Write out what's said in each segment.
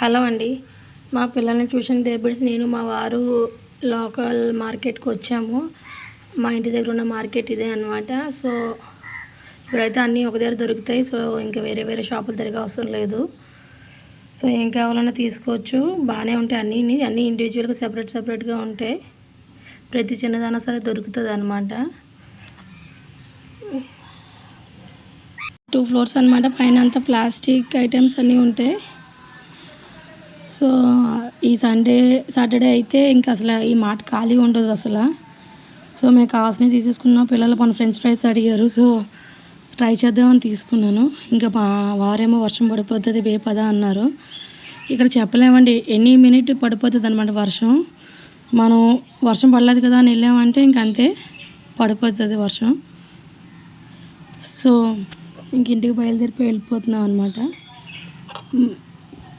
Hello అండి. మా పిల్లల్ని ట్యూషన్ తెప్పించి నేను మా వారు లోకల్ మార్కెట్కి వచ్చాము. మా ఇంటి దగ్గర ఉన్న మార్కెట్ ఇదే అనమాట. సో ఇప్పుడైతే అన్నీ ఒక దగ్గర దొరుకుతాయి. సో ఇంకా వేరే వేరే షాపులు తిరిగే అవసరం లేదు. సో ఏం కావాలన్నా తీసుకోవచ్చు. బాగానే ఉంటాయి అన్నీ ఇండివిజువల్గా సెపరేట్గా ఉంటాయి. ప్రతి చిన్నదైనా సరే దొరుకుతుంది అనమాట. 2 ఫ్లోర్స్ అనమాట. పైన అంతా ప్లాస్టిక్ ఐటమ్స్ అన్నీ ఉంటాయి. సో ఈ సాటర్డే అయితే ఇంకా అసలు ఈ మాట ఖాళీ ఉండదు అసలు. సో మేము కావాల్సినవి తీసేసుకున్నాం. పిల్లలు మన ఫ్రెంచ్ ఫ్రైస్ అడిగారు. సో ట్రై చేద్దామని తీసుకున్నాను. ఇంకా మా వారేమో వర్షం పడిపోతుంది పదా అన్నారు. ఇక్కడ చెప్పలేమండి, ఎనీ మినిట్ పడిపోతుంది అనమాట వర్షం. మనం వర్షం పడలేదు కదా అని వెళ్ళామంటే ఇంక అంతే పడిపోతుంది వర్షం. సో ఇంక ఇంటికి బయలుదేరిపోయి వెళ్ళిపోతున్నాం అనమాట.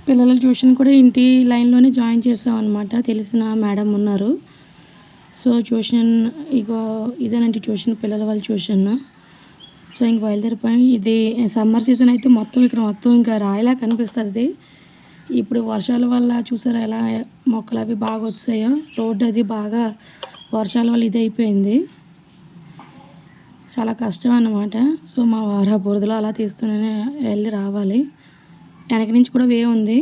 పిల్లల ట్యూషన్ కూడా ఇంటి లైన్లోనే జాయిన్ చేసాం అనమాట. తెలిసిన మేడం ఉన్నారు. సో ట్యూషన్ ఇదేనండి ట్యూషన్, పిల్లల వాళ్ళ ట్యూషన్. సో ఇంక బయలుదేరిపోయి, ఇది సమ్మర్ సీజన్ అయితే మొత్తం ఇంకా రాయిలా కనిపిస్తుంది. ఇప్పుడు వర్షాల వల్ల చూసారా ఎలా మొక్కలు అవి బాగా వచ్చాయో. రోడ్డు అది బాగా వర్షాల వల్ల ఇది అయిపోయింది. చాలా కష్టం అన్నమాట. సో మా వారు బురదలో అలా తీస్తూనే వెళ్ళి రావాలి. వెనక నుంచి కూడా వే ఉంది.